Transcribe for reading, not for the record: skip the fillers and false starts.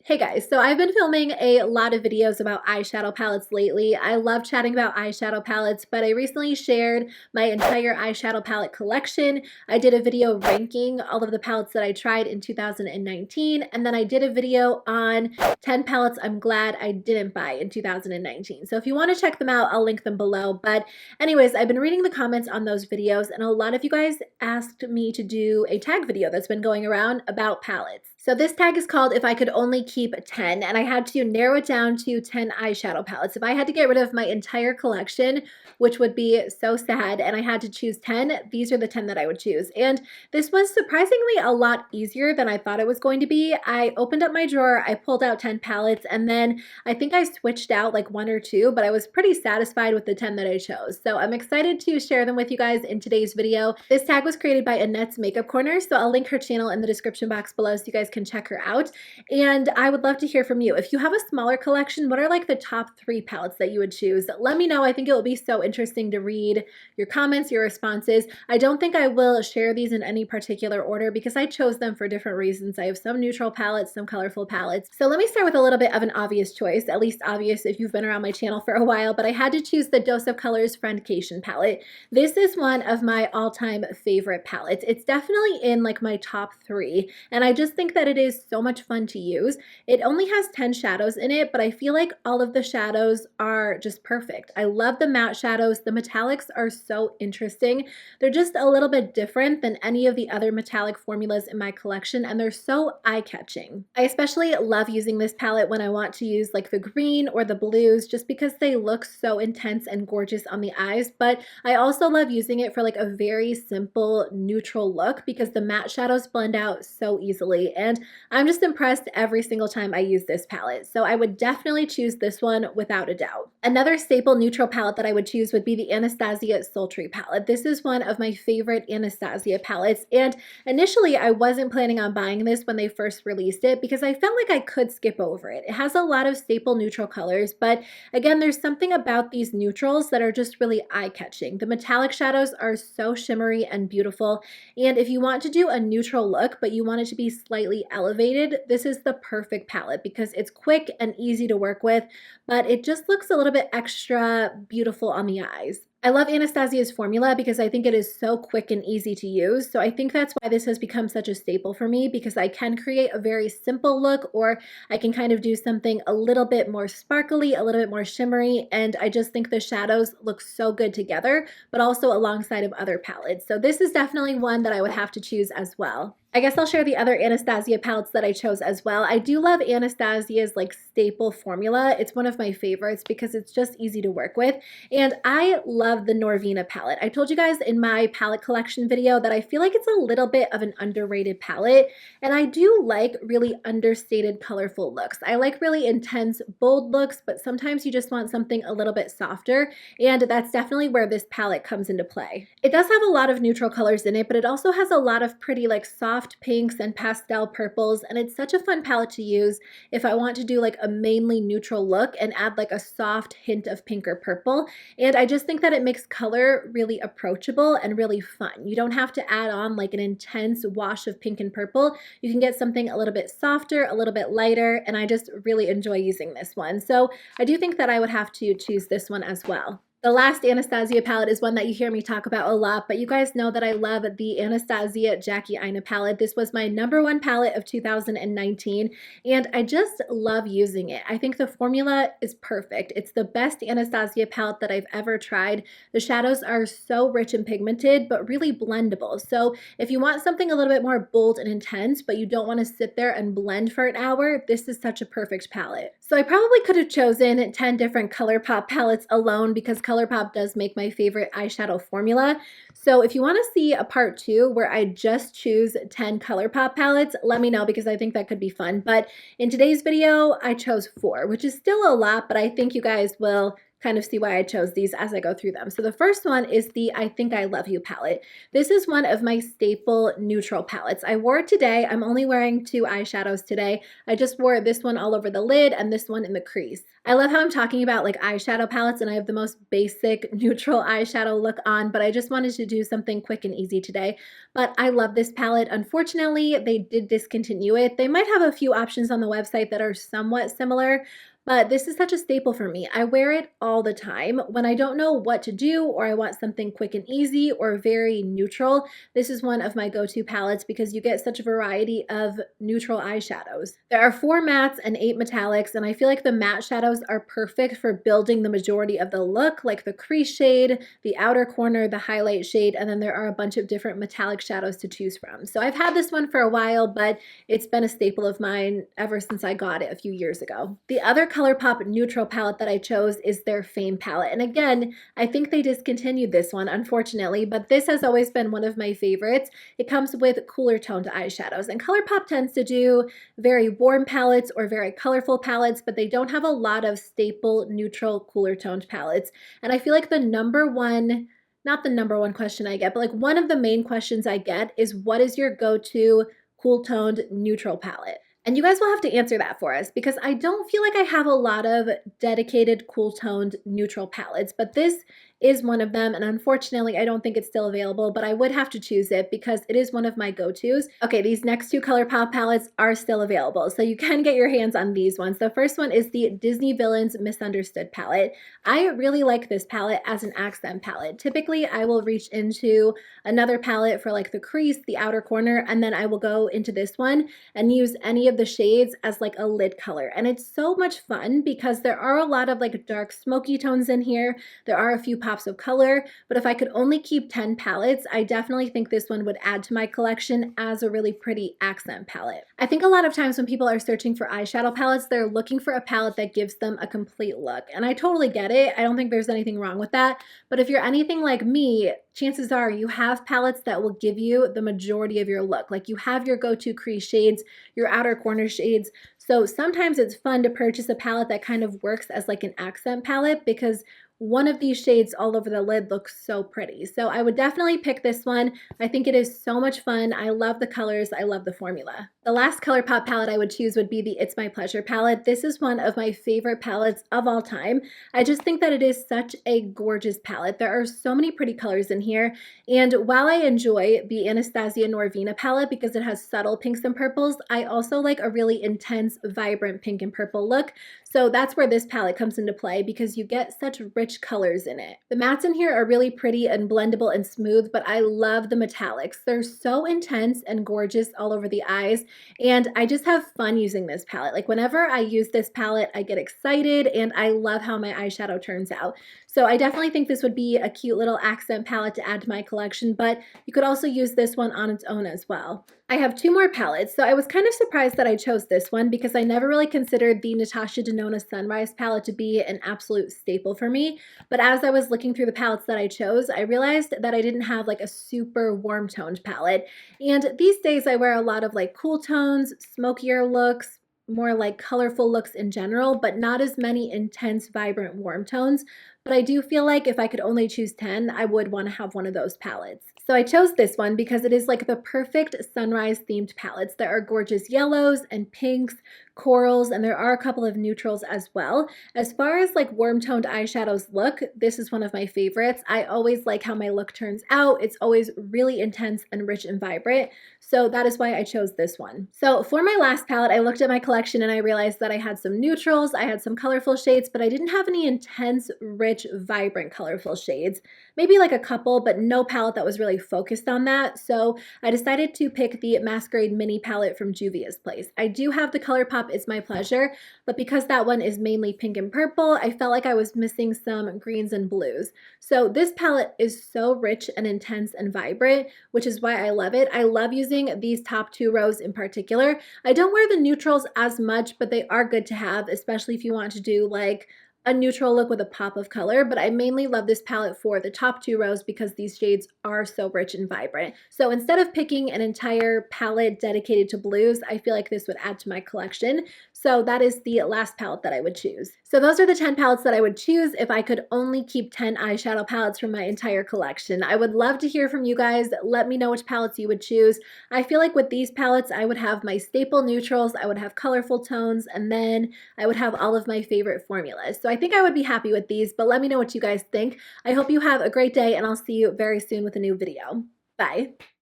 Hey guys, so I've been filming a lot of videos about eyeshadow palettes lately. I love chatting about eyeshadow palettes, but I recently shared my entire eyeshadow palette collection. I did a video ranking all of the palettes that I tried in 2019, and then I did a video on 10 palettes I'm glad I didn't buy in 2019. So if you want to check them out, I'll link them below. But anyways, I've been reading the comments on those videos, and a lot of you guys asked me to do a tag video that's been going around about palettes. So this tag is called If I Could Only Keep 10, and I had to narrow it down to 10 eyeshadow palettes. If I had to get rid of my entire collection, which would be so sad, and I had to choose 10, these are the 10 that I would choose. And this was surprisingly a lot easier than I thought it was going to be. I opened up my drawer, I pulled out 10 palettes, and then I think I switched out like one or two, but I was pretty satisfied with the 10 that I chose. So I'm excited to share them with you guys in today's video. This tag was created by Annette's Makeup Corner, so I'll link her channel in the description box below so you guys can check her out. And I would love to hear from you. If you have a smaller collection, what are like the top 3 palettes that you would choose? Let me know. I think it will be so interesting to read your comments, your responses. I don't think I will share these in any particular order because I chose them for different reasons. I have some neutral palettes, some colorful palettes. So let me start with a little bit of an obvious choice, at least obvious if you've been around my channel for a while, but I had to choose the Dose of Colors Friendcation palette. This is one of my all-time favorite palettes. It's definitely in like my top 3, and I just think that it is so much fun to use. It only has 10 shadows in it, but I feel like all of the shadows are just perfect. I love the matte shadows. The metallics are so interesting. They're just a little bit different than any of the other metallic formulas in my collection, and they're so eye-catching. I especially love using this palette when I want to use like the green or the blues just because they look so intense and gorgeous on the eyes, but I also love using it for like a very simple neutral look because the matte shadows blend out so easily, and I'm just impressed every single time I use this palette. So I would definitely choose this one without a doubt. Another staple neutral palette that I would choose would be the Anastasia Sultry palette. This is one of my favorite Anastasia palettes, and initially I wasn't planning on buying this when they first released it because I felt like I could skip over it. It has a lot of staple neutral colors, but again, there's something about these neutrals that are just really eye-catching. The metallic shadows are so shimmery and beautiful, and if you want to do a neutral look but you want it to be slightly elevated, this is the perfect palette because it's quick and easy to work with, but it just looks a little bit extra beautiful on the eyes. I love Anastasia's formula because I think it is so quick and easy to use. So I think that's why this has become such a staple for me because I can create a very simple look, or I can kind of do something a little bit more sparkly, a little bit more shimmery, and I just think the shadows look so good together, but also alongside of other palettes. So this is definitely one that I would have to choose as well. I guess I'll share the other Anastasia palettes that I chose as well. I do love Anastasia's like staple formula. It's one of my favorites because it's just easy to work with. And I love the Norvina palette. I told you guys in my palette collection video that I feel like it's a little bit of an underrated palette. And I do like really understated colorful looks. I like really intense, bold looks, but sometimes you just want something a little bit softer. And that's definitely where this palette comes into play. It does have a lot of neutral colors in it, but it also has a lot of pretty like soft pinks and pastel purples, and it's such a fun palette to use if I want to do like a mainly neutral look and add like a soft hint of pink or purple. And I just think that it makes color really approachable and really fun. You don't have to add on like an intense wash of pink and purple. You can get something a little bit softer, a little bit lighter, and I just really enjoy using this one. So I do think that I would have to choose this one as well. The last Anastasia palette is one that you hear me talk about a lot, but you guys know that I love the Anastasia Jackie Aina palette. This was my #1 palette of 2019, and I just love using it. I think the formula is perfect. It's the best Anastasia palette that I've ever tried. The shadows are so rich and pigmented, but really blendable. So if you want something a little bit more bold and intense, but you don't want to sit there and blend for an hour, this is such a perfect palette. So I probably could have chosen 10 different Colourpop palettes alone because Colourpop does make my favorite eyeshadow formula. So if you want to see a part 2 where I just choose 10 Colourpop palettes, let me know because I think that could be fun. But in today's video, I chose 4, which is still a lot, but I think you guys will kind of see why I chose these as I go through them. So the first one is the I Think I Love You palette. This is one of my staple neutral palettes. I wore it today. I'm only wearing 2 eyeshadows today. I just wore this one all over the lid and this one in the crease. I love how I'm talking about like eyeshadow palettes and I have the most basic neutral eyeshadow look on, but I just wanted to do something quick and easy today. But I love this palette. Unfortunately, they did discontinue it. They might have a few options on the website that are somewhat similar, but this is such a staple for me. I wear it all the time. When I don't know what to do or I want something quick and easy or very neutral, this is one of my go-to palettes because you get such a variety of neutral eyeshadows. There are 4 mattes and 8 metallics, and I feel like the matte shadows are perfect for building the majority of the look, like the crease shade, the outer corner, the highlight shade, and then there are a bunch of different metallic shadows to choose from. So I've had this one for a while, but it's been a staple of mine ever since I got it a few years ago. The other Colourpop neutral palette that I chose is their Fame palette. And again, I think they discontinued this one, unfortunately, but this has always been one of my favorites. It comes with cooler toned eyeshadows, and Colourpop tends to do very warm palettes or very colorful palettes, but they don't have a lot of staple neutral cooler toned palettes. And I feel like the number one, not the number one question I get, but like one of the main questions I get is, what is your go-to cool toned neutral palette? And you guys will have to answer that for us because I don't feel like I have a lot of dedicated cool toned neutral palettes, but this is one of them, and unfortunately I don't think it's still available, but I would have to choose it because it is one of my go-tos. Okay, these next 2 Colourpop palettes are still available, so you can get your hands on these ones. The first one is the Disney Villains Misunderstood palette. I really like this palette as an accent palette. Typically I will reach into another palette for like the crease, the outer corner, and then I will go into this one and use any of the shades as like a lid color. And it's so much fun because there are a lot of like dark smoky tones in here. There are a few pops of color, but if I could only keep 10 palettes, I definitely think this one would add to my collection as a really pretty accent palette. I think a lot of times when people are searching for eyeshadow palettes, they're looking for a palette that gives them a complete look. And I totally get it. I don't think there's anything wrong with that. But if you're anything like me, chances are you have palettes that will give you the majority of your look. Like you have your go-to crease shades, your outer corner shades. So sometimes it's fun to purchase a palette that kind of works as like an accent palette because one of these shades all over the lid looks so pretty. So I would definitely pick this one. I think it is so much fun. I love the colors. I love the formula. The last Colourpop palette I would choose would be the It's My Pleasure palette. This is one of my favorite palettes of all time. I just think that it is such a gorgeous palette. There are so many pretty colors in here. And while I enjoy the Anastasia Norvina palette because it has subtle pinks and purples, I also like a really intense, vibrant pink and purple look. So that's where this palette comes into play because you get such rich colors in it. The mattes in here are really pretty and blendable and smooth, but I love the metallics. They're so intense and gorgeous all over the eyes, and I just have fun using this palette. Like whenever I use this palette, I get excited and I love how my eyeshadow turns out. So I definitely think this would be a cute little accent palette to add to my collection, but you could also use this one on its own as well. I have 2 more palettes, so I was kind of surprised that I chose this one because I never really considered the Natasha Denona Sunrise palette to be an absolute staple for me. But as I was looking through the palettes that I chose, I realized that I didn't have like a super warm toned palette. And these days I wear a lot of like cool tones, smokier looks, more like colorful looks in general, but not as many intense, vibrant, warm tones. But I do feel like if I could only choose 10, I would want to have one of those palettes. So I chose this one because it is like the perfect sunrise themed palettes. There are gorgeous yellows and pinks, corals, and there are a couple of neutrals as well. As far as like warm toned eyeshadows look, this is one of my favorites. I always like how my look turns out. It's always really intense and rich and vibrant. So that is why I chose this one. So for my last palette, I looked at my collection and I realized that I had some neutrals, I had some colorful shades, but I didn't have any intense, rich, vibrant, colorful shades. Maybe like a couple, but no palette that was really focused on that. So I decided to pick the Masquerade mini palette from Juvia's place. I do have the Colourpop It's My Pleasure, but because that one is mainly pink and purple, I felt like I was missing some greens and blues. So this palette is so rich and intense and vibrant, which is why I love it. I love using these top 2 rows in particular. I don't wear the neutrals as much, but they are good to have, especially if you want to do like a neutral look with a pop of color, but I mainly love this palette for the top 2 rows because these shades are so rich and vibrant. So instead of picking an entire palette dedicated to blues, I feel like this would add to my collection. So that is the last palette that I would choose. So those are the 10 palettes that I would choose if I could only keep 10 eyeshadow palettes from my entire collection. I would love to hear from you guys. Let me know which palettes you would choose. I feel like with these palettes, I would have my staple neutrals, I would have colorful tones, and then I would have all of my favorite formulas. So I think I would be happy with these, but let me know what you guys think. I hope you have a great day, and I'll see you very soon with a new video. Bye.